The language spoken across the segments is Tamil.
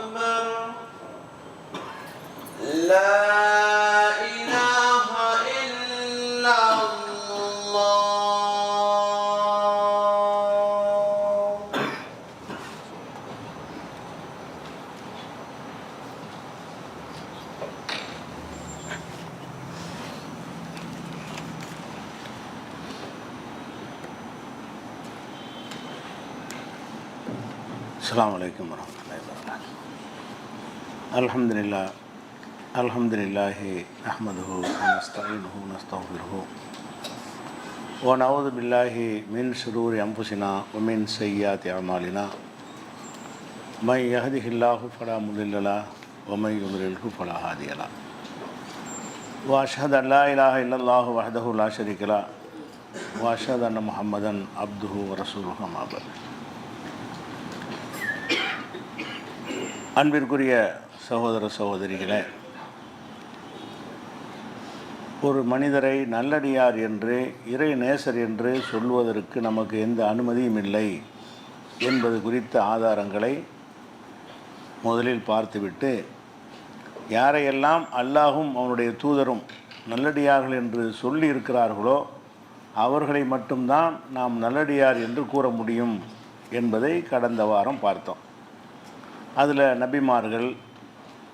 أكبر لا إله إلا الله. السلام عليكم ورحمة الله وبركاته. الحمد لله نحمده ونستعينه ونستغفره ونعوذ بالله من شرور أنفسنا ومن سيئات أعمالنا من يهده الله فلا مضل له ومن يضلله فلا هادي له وأشهد أن لا إله إلا الله وحده لا شريك له وأشهد أن محمدا عبده ورسوله أما بعد. அன்பிற்குரிய சகோதர சகோதரிகளே, ஒரு மனிதரை நல்லடியார் என்று இறை நேசர் என்று சொல்வதற்கு நமக்கு எந்த அனுமதியும் இல்லை என்பது குறித்த ஆதாரங்களை முதலில் பார்த்துவிட்டு, யாரையெல்லாம் அல்லாஹும் அவனுடைய தூதரும் நல்லடியார்கள் என்று சொல்லி இருக்கிறார்களோ அவர்களை மட்டும்தான் நாம் நல்லடியார் என்று கூற முடியும் என்பதை கடந்த வாரம் பார்த்தோம். அதில் நபிமார்கள்,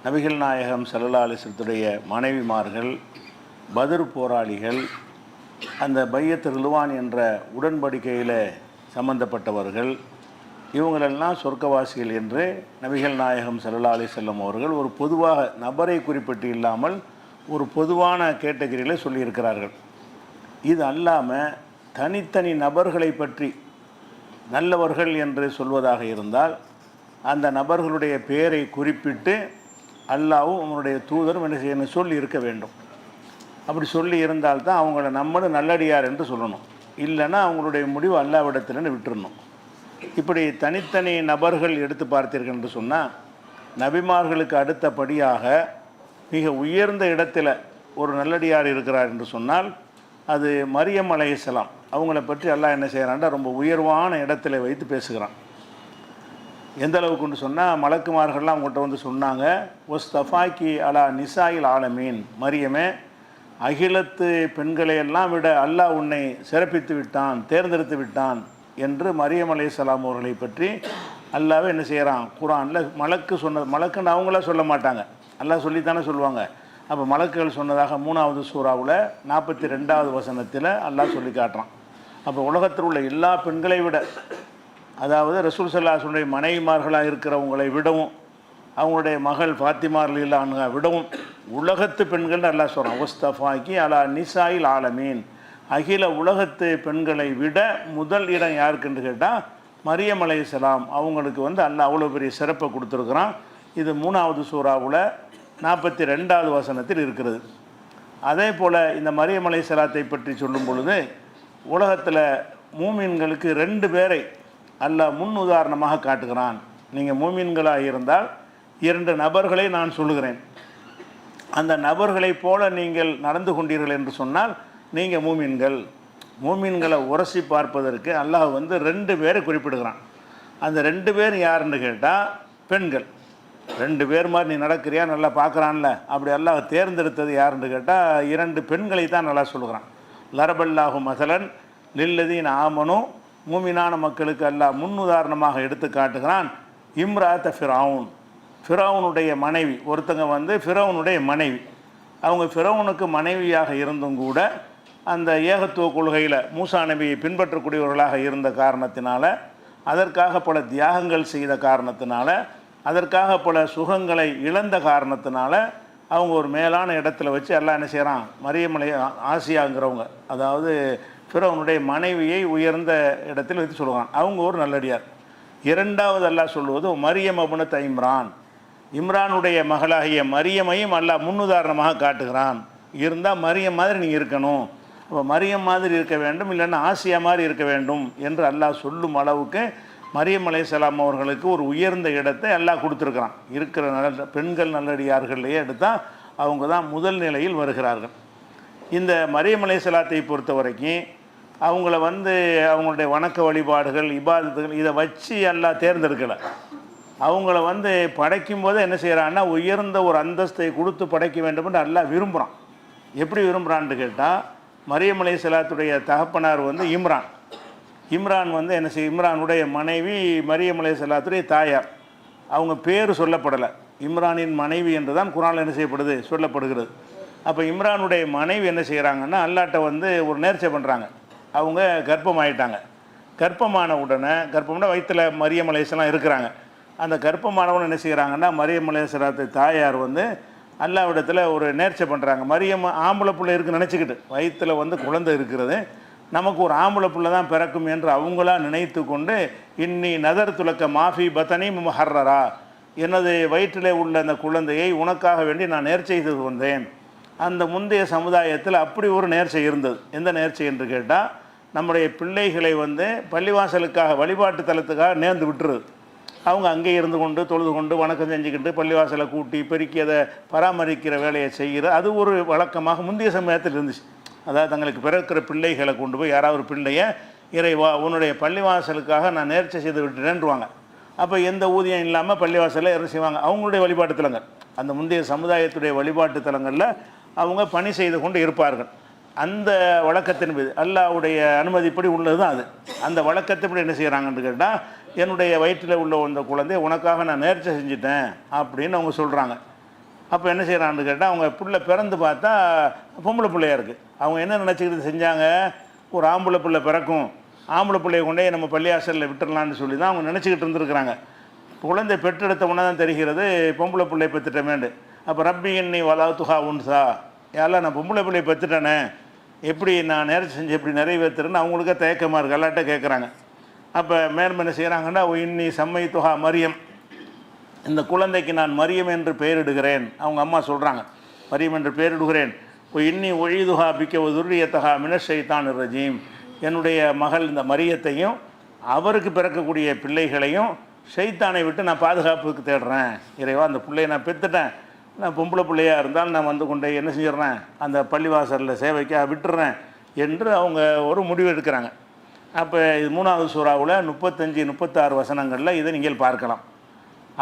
நபிகள் நாயகம் ஸல்லல்லாஹு அலைஹி வஸல்லத்துடைய மனைவிமார்கள், பத்ர் போராளிகள், அந்த பையத் ரில்வான் என்ற உடன்படிக்கையில் சம்பந்தப்பட்டவர்கள், இவங்களெல்லாம் சொர்க்கவாசிகள் என்று நபிகள் நாயகம் ஸல்லல்லாஹு அலைஹி வஸல்லம் அவர்கள் ஒரு பொதுவாக நபரை குறிப்பிட்டு இல்லாமல் ஒரு பொதுவான கேட்டகரியில் சொல்லியிருக்கிறார்கள். இது அல்லாமல் தனித்தனி நபர்களை பற்றி நல்லவர்கள் என்று சொல்வதாக இருந்தால் அந்த நபர்களுடைய பெயரை குறிப்பிட்டு அல்லாஹ்வும் அவனுடைய தூதரும் என்ன செய்யணும் சொல்லி இருக்க வேண்டும். அப்படி சொல்லி இருந்தால்தான் அவங்கள நம்மளும் நல்லடியார் என்று சொல்லணும். இல்லைன்னா அவங்களுடைய முடிவு அல்லாஹ்விடத்தில்னு விட்டுறணும். இப்படி தனித்தனி நபர்கள் எடுத்து பார்த்தீர்கள் என்று சொன்னால், நபிமார்களுக்கு அடுத்தபடியாக மிக உயர்ந்த இடத்துல ஒரு நல்லடியார் இருக்கிறார் என்று சொன்னால் அது மரியம் அலைஹிஸ்ஸலாம். அவங்கள பற்றி அல்லாஹ் என்ன செய்கிறான்டா ரொம்ப உயர்வான இடத்துல வைத்து பேசுகிறான். எந்த அளவுக்குன்னு சொன்னால், மலக்குமார்கள்லாம் அவங்கள்ட்ட வந்து சொன்னாங்க, ஒஸ்தஃபாக்கி அலா நிசாயில் ஆலமீன், மரியமே அகிலத்து பெண்களையெல்லாம் விட அல்லாஹ் உன்னை சிறப்பித்து விட்டான், தேர்ந்தெடுத்து விட்டான் என்று மரியம் அலைஹிஸ்ஸலாம் அவர்களை பற்றி அல்லாஹ்வே என்ன செய்கிறான் குர்ஆனில் மலக்கு சொன்னது. மலக்குன்னு அவங்களாம் சொல்ல மாட்டாங்க, அல்லாஹ் சொல்லித்தானே சொல்லுவாங்க. அப்போ மலக்குகள் சொன்னதாக 3வது சூறாவில் 42வது வசனத்தில் அல்லாஹ் சொல்லி காட்டுறான். அப்போ உலகத்தில் உள்ள எல்லா பெண்களை விட, அதாவது ரசூல் ஸல்லல்லாஹு அலைஹி வஸல்லம் மனைவிமார்களாக இருக்கிறவங்களை விடவும், அவங்களுடைய மகள் ஃபாத்திமா ரலியல்லாஹு விடவும் உலகத்து பெண்கள் அல்லாஹ் சொல்கிறான், ஒஸ்தஃபாக்கி அலா நிசாயில் ஆலமீன், அகில உலகத்து பெண்களை விட முதல் இடம் யாருக்குன்னு கேட்டால் மரியம் அலைஹிஸ்ஸலாம் அவங்களுக்கு வந்து அல்லாஹ் அவ்வளோ பெரிய சிறப்பை கொடுத்துருக்குறான். இது 3வது சூறாவில் 42வது வசனத்தில் இருக்கிறது. அதே போல் இந்த மரியம் அலைஹிஸ்ஸலாத்தை பற்றி சொல்லும் பொழுது, உலகத்தில் மூமின்களுக்கு 2 பேரை அல்லாஹ் முன் உதாரணமாக காட்டுகிறான். நீங்கள் மூமின்களாக இருந்தால் 2 நபர்களை நான் சொல்லுகிறேன், அந்த நபர்களைப் போல நீங்கள் நடந்து கொண்டீர்கள் என்று சொன்னால் நீங்கள் மூமின்கள். மூமின்களை உரசி பார்ப்பதற்கு அல்லாஹ் வந்து 2 பேரை குறிப்பிடுகிறான். அந்த 2 பேர் யாருன்னு கேட்டால் பெண்கள். 2 பேர் மாதிரி நீ நடக்கிறியா, நல்லா பார்க்குறான்ல, அப்படி அல்லாஹ் தேர்ந்தெடுத்தது யாருன்னு கேட்டால் 2 பெண்களை தான் நல்லா சொல்லுகிறான். லரபல்லாஹு மசலன் லில்லதீன் ஆமனு, மூமினான மக்களுக்கு அல்லாஹ் முன் உதாரணமாக எடுத்து காட்டுகிறான். இம்ராத்த ஃபிரவுன், ஃபிரவுனுடைய மனைவி. ஒருத்தங்க வந்து ஃபிரவுனுடைய மனைவி, அவங்க ஃபிரவுனுக்கு மனைவியாக இருந்தும் கூட அந்த ஏகத்துவ கொள்கையில் மூசா நபியை பின்பற்றக்கூடியவர்களாக இருந்த காரணத்தினால, அதற்காக பல தியாகங்கள் செய்த காரணத்தினால, அதற்காக பல சுகங்களை இழந்த காரணத்தினால அவங்க ஒரு மேலான இடத்துல வச்சு அல்லாஹ் என்ன செய்கிறான், மரியம் ஆசியாங்கிறவங்க, அதாவது ஃபிரவுனுடைய மனைவியை உயர்ந்த இடத்தில் வைத்து சொல்லுவான். அவங்க ஒரு நல்லடியார். 2வது அல்லாஹ் சொல்லுவது மரியம் இப்னத் இம்ரான், இம்ரானுடைய மகளாகிய மரியமையும் அல்லாஹ் முன்னுதாரணமாக காட்டுகிறான். இருந்தால் மரியம் மாதிரி நீங்கள் இருக்கணும், அப்போ மரியம் மாதிரி இருக்க வேண்டும், இல்லைன்னா ஆசியா மாதிரி இருக்க வேண்டும் என்று அல்லாஹ் சொல்லும் அளவுக்கு மரியம் அலைஹிஸ்ஸலாம் அவர்களுக்கு ஒரு உயர்ந்த இடத்தை அல்லாஹ் கொடுத்துருக்குறான். இருக்கிற நல்ல பெண்கள் நல்லடியார்களையே எடுத்தால் அவங்க தான் முதல் நிலையில் வருகிறார்கள். இந்த மரியம் அலைஹிஸ்ஸலாத்தை பொறுத்த வரைக்கும் அவங்கள வந்து அவங்களுடைய வணக்க வழிபாடுகள், இபாதத்துகள் இதை வச்சு அல்லாஹ் தேர்ந்தெடுக்கலை. அவங்கள வந்து படைக்கும் போது என்ன செய்கிறான்னா உயர்ந்த ஒரு அந்தஸ்தை கொடுத்து படைக்க வேண்டும் என்று அல்லாஹ் விரும்புகிறான். எப்படி விரும்புகிறான்னு கேட்டால், மரியம் அலைஹிஸ்ஸலாத்துடைய தகப்பனார் வந்து இம்ரான் வந்து என்ன செய்ய, இம்ரானுடைய மனைவி மரியம் அலைஹிஸ்ஸலாத்துடைய தாயார். அவங்க பேர் சொல்லப்படலை, இம்ரானின் மனைவி என்று தான் குர்ஆனில் என்ன செய்யப்படுது, சொல்லப்படுகிறது. அப்போ இம்ரானுடைய மனைவி என்ன செய்கிறாங்கன்னா அல்லாட்ட வந்து ஒரு நேர்ச்சை பண்ணுறாங்க. அவங்க கர்ப்பமாயிட்டாங்க. கர்ப்பமான உடனே, கர்ப்பம்னா வயிற்றில் மரியம் அலைஹிஸ்ஸலாம் இருக்கிறாங்க. அந்த கர்ப்பமானவன் என்ன செய்கிறாங்கன்னா மரியம் அலைஹிஸ்ஸலாத்து தாயார் வந்து அல்லாஹ்விடத்தில் ஒரு நேர்ச்சை பண்ணுறாங்க. மரியம் ஆம்பளை பிள்ளை இருக்குன்னு நினச்சிக்கிட்டு, வயிற்றில் வந்து குழந்தை இருக்கிறது, நமக்கு ஒரு ஆம்பளை பிள்ளை தான் பிறக்கும் என்று அவங்களா நினைத்து கொண்டு, இன்னி நதர் துலக்க மாஃபி பத்தனி முஹர்ரரா, எனது வயிற்றிலே உள்ள அந்த குழந்தையை உனக்காக வேண்டி நான் நேர்ச்சை செய்து வந்தேன். அந்த முந்தைய சமுதாயத்தில் அப்படி ஒரு நேர்ச்சை இருந்தது. எந்த நேர்ச்சை என்று கேட்டால், நம்முடைய பிள்ளைகளை வந்து பள்ளிவாசலுக்காக, வழிபாட்டு தலத்துக்காக நேர்ந்து விட்டுருது. அவங்க அங்கே இருந்து கொண்டு தொழுது கொண்டு வணக்கம் செஞ்சுக்கிட்டு பள்ளிவாசலை கூட்டி பெருக்கி அதை பராமரிக்கிற வேலையை செய்கிற அது ஒரு வழக்கமாக முந்தைய சமயத்தில் இருந்துச்சு. அதாவது தங்களுக்கு பிறக்கிற பிள்ளைகளை கொண்டு போய் யாராவது ஒரு பிள்ளையை, இறைவா உன்னுடைய பள்ளிவாசலுக்காக நான் நேர்ச்சை செய்து விட்டுறேன்ருவாங்க. அப்போ எந்த ஊதியம் இல்லாமல் பள்ளிவாசலில் இறந்து செய்வாங்க. அவங்களுடைய வழிபாட்டு தலங்கள், அந்த முந்தைய சமுதாயத்துடைய வழிபாட்டு தலங்களில் அவங்க பணி செய்து கொண்டு இருப்பார்கள். அந்த வழக்கத்தின் மீது அல்லாஹ்வுடைய அனுமதிப்படி உள்ளது தான் அது. அந்த வழக்கத்தைப்படி என்ன செய்கிறாங்கன்னு கேட்டால், என்னுடைய வயிற்றில் உள்ள அந்த குழந்தைய உனக்காக நான் நேர்ச்சை செஞ்சுட்டேன் அப்படின்னு அவங்க சொல்கிறாங்க. அப்போ என்ன செய்கிறான்னு கேட்டால், அவங்க பிள்ளை பிறந்து பார்த்தா பொம்பளை பிள்ளையாக இருக்குது. அவங்க என்ன நினச்சிக்கிட்டு செஞ்சாங்க, ஒரு ஆம்பளை பிள்ளை பிறக்கும், ஆம்பளை பிள்ளையை கொண்டே நம்ம பள்ளியாசலில் விட்டுடலான்னு சொல்லி தான் அவங்க நினச்சிக்கிட்டு இருந்துருக்குறாங்க. குழந்தை பெற்றெடுத்த உடனே தான் தெரிகிறது பொம்பளை பிள்ளை பெற்றுட்டமேண்டு. அப்போ ரப்பி இன்னி வலாத்துஹா உன்சா, யாரெல்லாம் நான் பொம்பளை பிள்ளையை பெற்றுட்டேனே, எப்படி நான் நேர்ச்சி செஞ்சு எப்படி நிறைவேற்றுறேன்னு அவங்களுக்கே தயக்கமாக இருக்குது. எல்லாட்ட கேட்குறாங்க. அப்போ மேலும் என்ன செய்கிறாங்கன்னா, இன்னி சம்மைத்துஹா மரியம், இந்த குழந்தைக்கு நான் மரியம் என்று பெயரிடுகிறேன். அவங்க அம்மா சொல்கிறாங்க, மரியம் என்று பெயரிடுகிறேன். இன்னி ஒழிதுஹா பிக்க துர்ரியத்தஹா மினஷைத்தான் ரஜீம், என்னுடைய மகள் இந்த மரியத்தையும் அவருக்கு பிறக்கக்கூடிய பிள்ளைகளையும் ஷைத்தானை விட்டு நான் பாதுகாப்புக்கு தேடுறேன். இறைவா, அந்த பிள்ளையை நான் பெற்றுட்டேன், நான் பொம்பளை பிள்ளையாக இருந்தாலும் நான் வந்து கொண்டு என்ன செஞ்சிடறேன், அந்த பள்ளிவாசலில் சேவைக்காக விட்டுறேன் என்று அவங்க ஒரு முடிவு எடுக்கிறாங்க. அப்போ இது 3வது சூறாவில் 35-36 வசனங்களில் இதை நீங்கள் பார்க்கலாம்.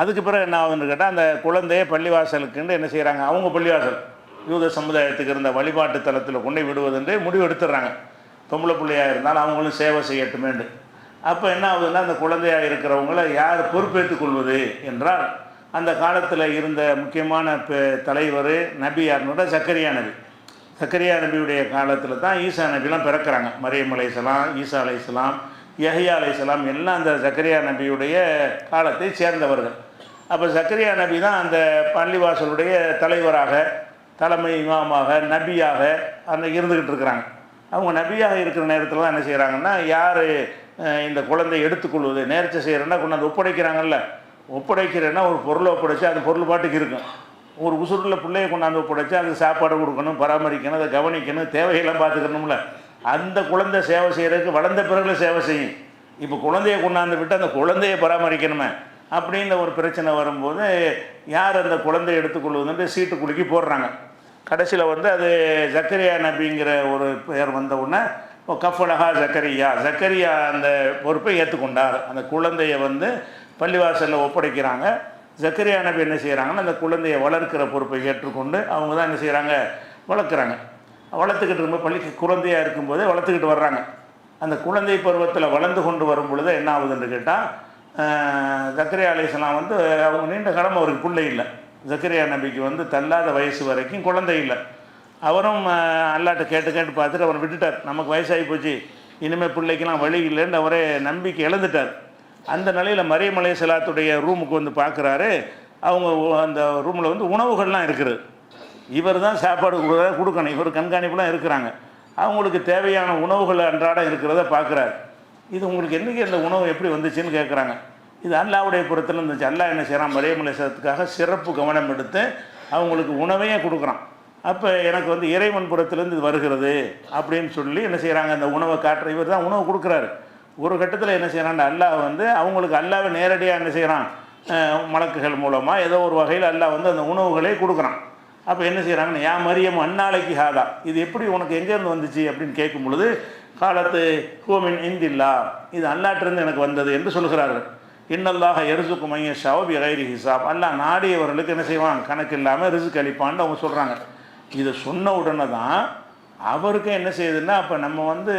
அதுக்கு பிறகு என்ன ஆகுதுன்னு கேட்டால், அந்த குழந்தைய பள்ளிவாசலுக்குன்னு என்ன செய்கிறாங்க, அவங்க பள்ளிவாசல் யூத சமுதாயத்துக்கு இருந்த வழிபாட்டு தலத்தில் கொண்டு விடுவதுன்று முடிவு எடுத்துடுறாங்க. பொம்பளை பிள்ளையாக இருந்தாலும் அவங்களும் சேவை செய்யட்டுமேண்டு. அப்போ என்ன ஆகுதுன்னா, அந்த குழந்தையாக இருக்கிறவங்கள யார் பொறுப்பேற்றுக் கொள்வது என்றால், அந்த காலத்தில் இருந்த முக்கியமான தலைவர் நபி யாருன்னா சக்கரியா நபி. சக்கரியா நபியுடைய காலத்தில் தான் ஈசா நபிலாம் பிறக்கிறாங்க. மரியம் அலைஹிஸ்ஸலாம், ஈசா அலைஹிஸ்ஸலாம், யஹ்யா அலைஹிஸ்ஸலாம் எல்லாம் அந்த சக்கரியா நபியுடைய காலத்தை சேர்ந்தவர்கள். அப்போ சக்கரியா நபி தான் அந்த பள்ளிவாசலுடைய தலைவராக, தலைமை இமாமாக, நபியாக அந்த இருந்துக்கிட்டு இருக்கிறாங்க. அவங்க நபியாக இருக்கிற நேரத்தில் தான் என்ன செய்கிறாங்கன்னா, யார் இந்த குழந்தையை எடுத்துக்கொள்வது, நேர்ச்சை செய்கிறேன்னா கொண்டாந்து ஒப்படைக்கிறாங்கல்ல, ஒப்படைக்கிறேன்னா ஒரு பொருளை ஒப்படைச்சா அந்த பொருள் பாட்டுக்கு இருக்கும். ஒரு உசுரில் பிள்ளையை கொண்டாந்து ஒப்படைச்சா அதுக்கு சாப்பாடு கொடுக்கணும், பராமரிக்கணும், அதை கவனிக்கணும், தேவையெல்லாம் பார்த்துக்கணும்ல. அந்த குழந்தை சேவை செய்கிறதுக்கு வளர்ந்த பிறகு சேவை செய்யும். இப்போ குழந்தைய கொண்டாந்து விட்டு அந்த குழந்தையை பராமரிக்கணுமே அப்படின்ற ஒரு பிரச்சனை வரும்போது யார் அந்த குழந்தையை எடுத்துக்கொள்வதுன்ட்டு சீட்டு குலுக்கி போடுறாங்க. கடைசியில் வந்து அது ஜக்கரியா நபிங்கிற ஒரு பெயர் வந்த உடனே கஃபலஹா ஜக்கரியா அந்த பொறுப்பை ஏற்றுக்கொண்டார். அந்த குழந்தையை வந்து பள்ளிவாசலில் ஒப்படைக்கிறாங்க. ஜக்கரியா நபி என்ன செய்கிறாங்கன்னா, அந்த குழந்தையை வளர்க்கிற பொறுப்பை ஏற்றுக்கொண்டு அவங்க தான் என்ன செய்கிறாங்க, வளர்க்குறாங்க. வளர்த்துக்கிட்டு இருக்கும்போது பள்ளிக்கு குழந்தையாக இருக்கும்போதே வளர்த்துக்கிட்டு வர்றாங்க. அந்த குழந்தை பருவத்தில் வளர்ந்து கொண்டு வரும் பொழுது என்ன ஆகுதுன்னு கேட்டால், ஜக்கரியா அலைஹிஸ்ஸலாம் வந்து அவங்க நீண்ட காலம் அவருக்கு பிள்ளை இல்லை. ஜக்கரியா நபிக்கு வந்து தள்ளாத வயசு வரைக்கும் குழந்தை இல்லை. அவரும் அல்லாட்ட கேட்டு பார்த்துட்டு அவரை விட்டுட்டார். நமக்கு வயசாகி போச்சு, இனிமேல் பிள்ளைக்கெல்லாம் வழி இல்லைன்னு அவரே நம்பிக்கை இழந்துட்டார். அந்த நிலையில் மரியம் அலைஹிஸ்ஸலாத்துடைய ரூமுக்கு வந்து பார்க்குறாரு. அவங்க அந்த ரூமில் வந்து உணவுகள்லாம் இருக்குது. இவர் தான் சாப்பாடு கொடுக்கணும், இவர் கண்காணிப்புலாம் இருக்கிறாங்க. அவங்களுக்கு தேவையான உணவுகள் அன்றாடம் இருக்கிறத பார்க்குறாரு. இது உங்களுக்கு என்றைக்கு இந்த உணவு எப்படி வந்துச்சுன்னு கேட்குறாங்க. இது அல்லாஹ்வுடைய புறத்தில் இருந்துச்சு. அல்லாஹ் என்ன செய்கிறான், மரியம் அலைஹிஸ்ஸலாத்துக்காக சிறப்பு கவனம் எடுத்து அவங்களுக்கு உணவையே கொடுக்குறான். அப்போ எனக்கு வந்து இறைவன் புறத்துலேருந்து இது வருகிறது அப்படின்னு சொல்லி என்ன செய்கிறாங்க, அந்த உணவை காட்டுற இவர் தான் உணவு கொடுக்குறாரு. ஒரு கட்டத்தில் என்ன செய்கிறான், அல்லாஹ் வந்து அவங்களுக்கு அல்லாஹ்வை நேரடியாக என்ன செய்கிறான், மலக்குகள் மூலமாக ஏதோ ஒரு வகையில் அல்லாஹ் வந்து அந்த உணவுகளே கொடுக்குறான். அப்போ என்ன செய்கிறாங்கன்னா, யா மரியம் அன்னாளைக்கு ஹாதா, இது எப்படி உனக்கு எங்கேருந்து வந்துச்சு அப்படின்னு கேட்கும் பொழுது, காலத்து ஹூமின் இந்தில்லா, இது அல்லாட்டிருந்து எனக்கு வந்தது என்று சொல்கிறார்கள். இன்னல்லாஹ யர்சுக்கு மையஷாவ பிகைரி ஹிசாப், அல்லாஹ் நாடியவர்களுக்கு என்ன செய்வான், கணக்கு இல்லாமல் ரிஸ்க் அளிப்பான்னு அவங்க சொல்கிறாங்க. இதை சொன்ன உடனே தான் அவருக்கு என்ன செய்யுதுன்னா, அப்போ நம்ம வந்து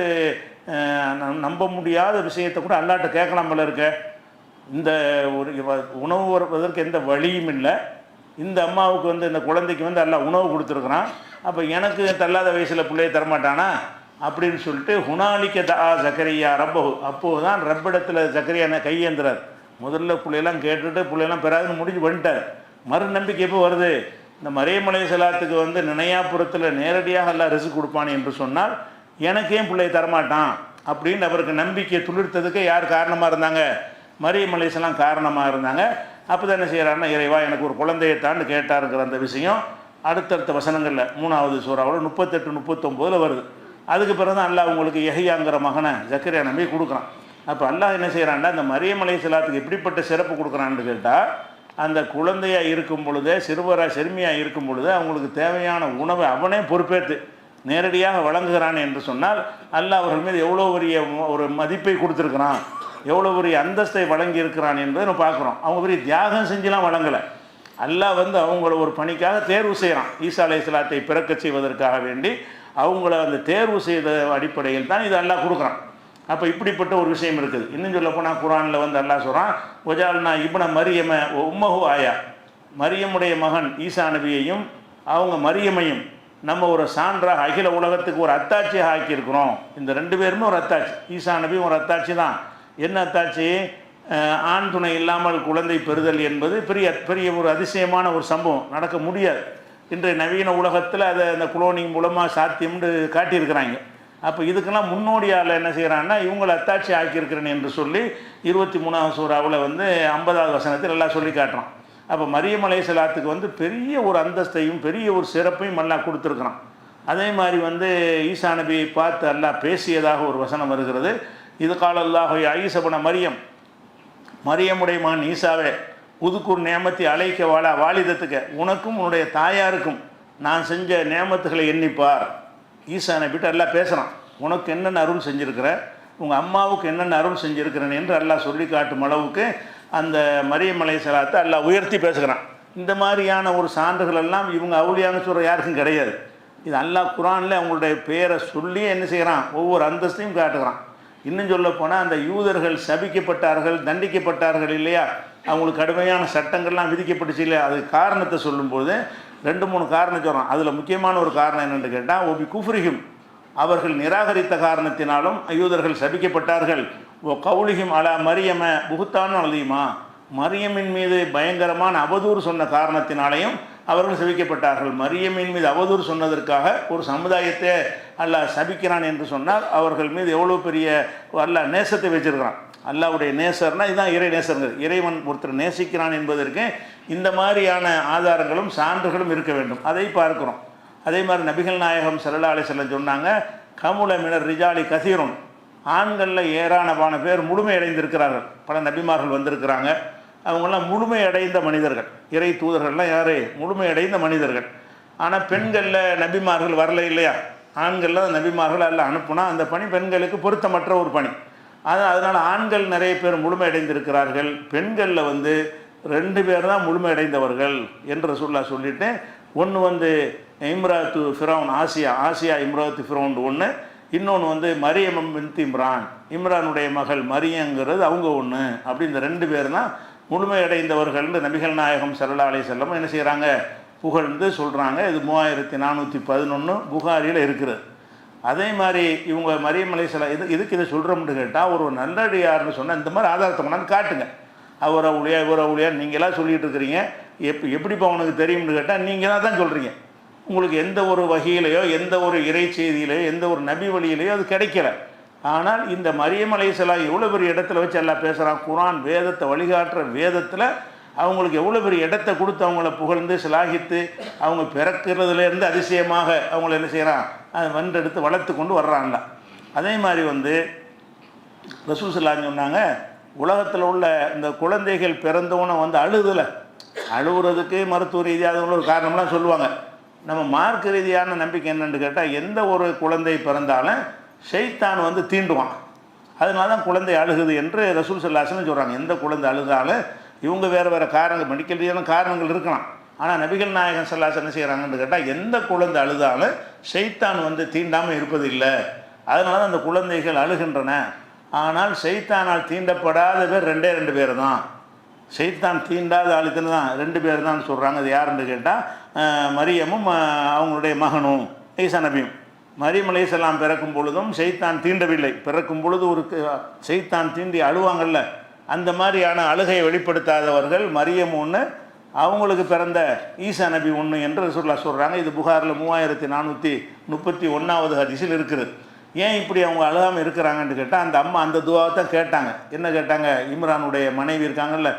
நம்ப முடியாத விஷயத்தை கூட அல்லாட்ட கேட்கலாம் போல இருக்க. இந்த ஒரு உணவு வருவதற்கு எந்த வழியும் இல்லை. இந்த அம்மாவுக்கு வந்து இந்த குழந்தைக்கு வந்து எல்லாம் உணவு கொடுத்துருக்குறான். அப்போ எனக்கு தள்ளாத வயசில் பிள்ளையை தரமாட்டானா அப்படின்னு சொல்லிட்டு ஹுனாலிக்க தா ஜக்கரியா ரப்பஹு, அப்போது தான் ரப்பிடத்தில் ஜக்கரியா கையேந்திரார். முதல்ல பிள்ளையெல்லாம் கேட்டுட்டு பிள்ளையெல்லாம் பெறாதுன்னு முடிஞ்சு வந்துட்டார். மறு நம்பிக்கை எப்போ வருது, இந்த மரியம் அலைஹிஸ்ஸலாத்துக்கு வந்து நினையாபுரத்தில் நேரடியாக எல்லாம் ரிஸ்க் கொடுப்பான் என்று சொன்னால் எனக்கு ஏன் பிள்ளையை தரமாட்டான் அப்படின்னு அவருக்கு நம்பிக்கையை துளிர்த்ததுக்கு யார் காரணமாக இருந்தாங்க, மரியம் அலைஹிஸ்ஸலாம் காரணமாக இருந்தாங்க. அப்போ தான் என்ன செய்கிறாருன்னா, இறைவா எனக்கு ஒரு குழந்தையை தான்னு கேட்டாருங்கிற அந்த விஷயம் அடுத்தடுத்த வசனங்களில் 3வது சூறாவில் 38, 39 வருது. அதுக்கு பிறகு தான் அல்லாஹ் உங்களுக்கு யஹ்யாங்கிற மகனை ஜக்கரியா நம்பி கொடுக்குறான். அப்போ அல்லாஹ் என்ன செய்கிறான்டா, இந்த மரியம் அலைஹிஸ்ஸலாத்துக்கு எப்படிப்பட்ட சிறப்பு கொடுக்குறான்னு கேட்டால், அந்த குழந்தையாக இருக்கும் பொழுதே சிறுமியாக இருக்கும் பொழுது அவங்களுக்கு தேவையான உணவை அவனே பொறுப்பேற்று நேரடியாக வழங்குகிறான் என்று சொன்னால் அல்லாஹ் அவர்கள் மீது எவ்வளோ பெரிய ஒரு மதிப்பை கொடுத்துருக்கிறான், எவ்வளோ பெரிய அந்தஸ்தை வழங்கி இருக்கிறான் என்பதை நம்ம பார்க்குறோம். அவங்க பெரிய தியாகம் செஞ்சுலாம் வழங்கலை. அல்லாஹ் வந்து அவங்கள ஒரு பணிக்காக தேர்வு செய்கிறான். ஈசா அலைஹிஸ்ஸலாத்தை பிறக்க செய்வதற்காக வேண்டி அவங்கள அந்த தேர்வு செய்த அடிப்படையில் தான் இது அல்லாஹ் கொடுக்குறான். அப்போ இப்படிப்பட்ட ஒரு விஷயம் இருக்குது. இன்னும் சொல்ல போனால் குர்ஆனில் வந்து அல்லாஹ் சொல்கிறான், ஒஜால்னா இப்ன மரியம உம்மஹு ஆயா, மரியமுடைய மகன் ஈசா நபியையும் அவங்க மரியமையும் நம்ம ஒரு சான்றாக அகில உலகத்துக்கு ஒரு அத்தாட்சியாக ஆக்கியிருக்கிறோம். இந்த 2 பேருமே ஒரு அத்தாட்சி. ஈசா நபியும் ஒரு அத்தாட்சி தான். என்ன அத்தாட்சி, ஆண் துணை இல்லாமல் குழந்தை பெறுதல் என்பது பெரிய ஒரு அதிசயமான ஒரு சம்பவம், நடக்க முடியாது. இன்றைய நவீன உலகத்தில் அதை அந்த குளோனிங் மூலமாக சாத்தியம்னு காட்டியிருக்கிறாங்க. அப்போ இதுக்கெல்லாம் முன்னோடியால் என்ன செய்கிறான்னா, இவங்களை அத்தாட்சி ஆக்கியிருக்கிறேன் என்று சொல்லி 23வது சூறாவில் வந்து 50வது வசனத்தில் எல்லாம் சொல்லி காட்டுறான். அப்போ மரியம் அலைஹிஸ்ஸலாத்துக்கு வந்து பெரிய ஒரு அந்தஸ்தையும் பெரிய ஒரு சிறப்பையும் அல்லாஹ் கொடுத்துருக்குறான். அதே மாதிரி வந்து ஈசா நபியை பார்த்து அல்லாஹ் பேசியதாக ஒரு வசனம் வருகிறது. இது காலல்லாஹு ஈஸா மரியம், மரியமுடைய மகன் ஈசாவே, உதுக்கூர் நேமத்தி அழைக்க வாலிதத்துக்கு, உனக்கும் உன்னுடைய தாயாருக்கும் நான் செஞ்ச நேமத்துகளை எண்ணிப்பார். ஈசா நபிட்டு அல்லாஹ் பேசுகிறான், உனக்கு என்னென்ன அருள் செஞ்சுருக்கிற, உங்கள் அம்மாவுக்கு என்னென்ன அருள் செஞ்சுருக்கிறேன் என்று அல்லாஹ் சொல்லி காட்டும் அளவுக்கு அந்த மரியம் அலைஹிஸ்ஸலாத்தை அல்லாஹ் உயர்த்தி பேசுகிறான். இந்த மாதிரியான ஒரு சான்றுகள் எல்லாம் இவங்க அவுலியான்னு சொல்கிற யாருக்கும் கிடையாது. இது அல்லாஹ் குர்ஆனில் அவங்களுடைய பேரை சொல்லி என்ன செய்கிறான், ஒவ்வொரு அந்தஸ்தையும் காட்டுகிறான். இன்னும் சொல்ல போனால் அந்த யூதர்கள் சபிக்கப்பட்டார்கள், தண்டிக்கப்பட்டார்கள் இல்லையா, அவங்களுக்கு கடுமையான சட்டங்கள்லாம் விதிக்கப்பட்டுச்சு இல்லையா, அது காரணத்தை சொல்லும்போது 2-3 காரணம் சொல்கிறான். அதில் முக்கியமான ஒரு காரணம் என்னென்னு கேட்டால், ஒபி குஃப்ரிஹிம், அவர்கள் நிராகரித்த காரணத்தினாலும் யூதர்கள் சபிக்கப்பட்டார்கள். ஓ கவுலிஹிம் அலா மரியம புகுத்தான்னு அழுதியுமா, மரியமின் மீது பயங்கரமான அவதூறு சொன்ன காரணத்தினாலையும் அவர்கள் சபிக்கப்பட்டார்கள். மரியமின் மீது அவதூறு சொன்னதற்காக ஒரு சமுதாயத்தை அல்லாஹ் சபிக்கிறான் என்று சொன்னால் அவர்கள் மீது எவ்வளோ பெரிய அல்லாஹ் நேசத்தை வச்சிருக்கிறான். அல்லாஹ்வுடைய நேசர்னால் இதுதான் இறை நேசர்கள். இறைவன் ஒருத்தர் நேசிக்கிறான் என்பதற்கு இந்த மாதிரியான ஆதாரங்களும் சான்றுகளும் இருக்க வேண்டும். அதை பார்க்கிறோம். அதே மாதிரி நபிகள் நாயகம் ஸல்லல்லாஹு அலைஹி வஸல்லம் சொன்னாங்க, கமுல மினர் ரிஜாலி கசீருன், ஆண்களில் ஏராளமான பேர் முழுமையடைந்திருக்கிறார்கள். பல நபிமார்கள் வந்திருக்கிறாங்க, அவங்களாம் முழுமையடைந்த மனிதர்கள். இறை தூதர்கள்லாம் யார், முழுமையடைந்த மனிதர்கள். ஆனால் பெண்களில் நபிமார்கள் வரல இல்லையா, ஆண்களில் நபிமார்கள் எல்லாம் அனுப்புனா அந்த பணி பெண்களுக்கு பொருத்தமற்ற ஒரு பணி. அதனால் ஆண்கள் நிறைய பேர் முழுமையடைந்திருக்கிறார்கள். பெண்களில் வந்து 2 பேர் தான் முழுமையடைந்தவர்கள் என்று ரசூலுல்லாஹ் சொல்லிட்டு, ஒன்று வந்து இம்ராத்து ஃபிரௌன், ஆசியா இம்ராத்து ஃபிரௌன் ஒன்று, இன்னொன்று வந்து மரியம் பின்த் இம்ரான், இம்ரானுடைய மகள் மரியங்கிறது அவங்க ஒன்று. அப்படி இந்த 2 பேர் தான் முழுமையடைந்தவர்கள் நபிகள் நாயகம் ஸல்லல்லாஹு அலைஹி வஸல்லம் என்ன செய்கிறாங்க, புகழ்ந்து சொல்கிறாங்க. இது 3411 புகாரியில் இருக்கிறது. அதே மாதிரி இவங்க மரியம் அலைஹிஸ்ஸலாம் இதுக்கு இதை சொல்கிறோம்னு கேட்டால், ஒரு நல்லடியார்னு சொன்னால் இந்த மாதிரி ஆதாரத்தை கொண்டாந்து காட்டுங்க. அவர் அவுளியா இவர் அவுளியா நீங்களாம் சொல்லிகிட்டு இருக்கிறீங்க, எப்படிப்பா உனக்கு தெரியும்னு கேட்டால் நீங்களாக தான் சொல்கிறீங்க. உங்களுக்கு எந்த ஒரு வகையிலையோ எந்த ஒரு இறை செய்தியிலையோ எந்த ஒரு நபி வழியிலையோ அது கிடைக்கல. ஆனால் இந்த மரியம் அலைஹிஸ்ஸலாம் எவ்வளோ பெரிய இடத்துல வச்சு எல்லாம் பேசுகிறான். குர்ஆன் வேதத்தை வழிகாட்டுற வேதத்தில் அவங்களுக்கு எவ்வளோ பெரிய இடத்தை கொடுத்து அவங்கள புகழ்ந்து சிலாகித்து அவங்க பிறக்கிறதுலேருந்து அதிசயமாக அவங்கள என்ன செய்கிறான், அதை வந்தெடுத்து வளர்த்து கொண்டு வர்றாங்க. அதே மாதிரி வந்து ரசூல் ஸல்லல்லாஹு சொன்னாங்க, உலகத்தில் உள்ள இந்த குழந்தைகள் பிறந்தவனை வந்து அழுகுறதுக்கு மருத்துவ ரீதியாக ஒரு காரணம்லாம் சொல்லுவாங்க. நம்ம மார்க்க ரீதியான நம்பிக்கை என்னென்னு கேட்டால், எந்த ஒரு குழந்தை பிறந்தாலும் ஷைத்தான் வந்து தீண்டுவான். அதனால தான் குழந்தை அழுகுது என்று ரசூல் ஸல்லல்லாஹு அலைஹி வஸல்லம் சொல்கிறாங்க. எந்த குழந்தை அழுதாலும் இவங்க வேறு காரணங்கள், மெடிக்கல் ரீதியான காரணங்கள் இருக்கலாம். ஆனால் நபிகள் நாயகம் ஸல்லல்லாஹு அலைஹி வஸல்லம் என்ன செய்கிறாங்கன்னு கேட்டால், எந்த குழந்தை அழுதாலும் ஷைத்தான் வந்து தீண்டாமல் இருப்பதில்லை. அதனால தான் அந்த குழந்தைகள் அழுகின்றன. ஆனால் ஷைத்தானால் தீண்டப்படாத பேர் 2 பேர் தான். ஷைத்தான் தீண்டாத ஆளுக்குன்னு தான் 2 பேர் தான் சொல்கிறாங்க. அது யாருன்னு கேட்டால், மரியமும் அவங்களுடைய மகனும் ஈசா நபியும். மரியம் அலைஹிஸ்ஸலாம் பிறக்கும் பொழுதும் ஷைத்தான் தீண்டவில்லை. பிறக்கும் பொழுது ஒரு ஷைத்தான் தீண்டி அழுவாங்கள்ல, அந்த மாதிரியான அழுகையை வெளிப்படுத்தாதவர்கள் மரியம் ஒன்று, அவங்களுக்கு பிறந்த ஈசா நபி ஒன்று என்று ரசூலுல்லாஹ் சொல்கிறாங்க. இது புகாரில் 3431வது ஹதீஸில் இருக்குது. ஏன் இப்படி அவங்க அழுகாமல் இருக்கிறாங்கன்னு கேட்டால், அந்த அம்மா அந்த துவாவை தான் கேட்டாங்க. என்ன கேட்டாங்க? இம்ரானுடைய மனைவி இருக்காங்கல்ல,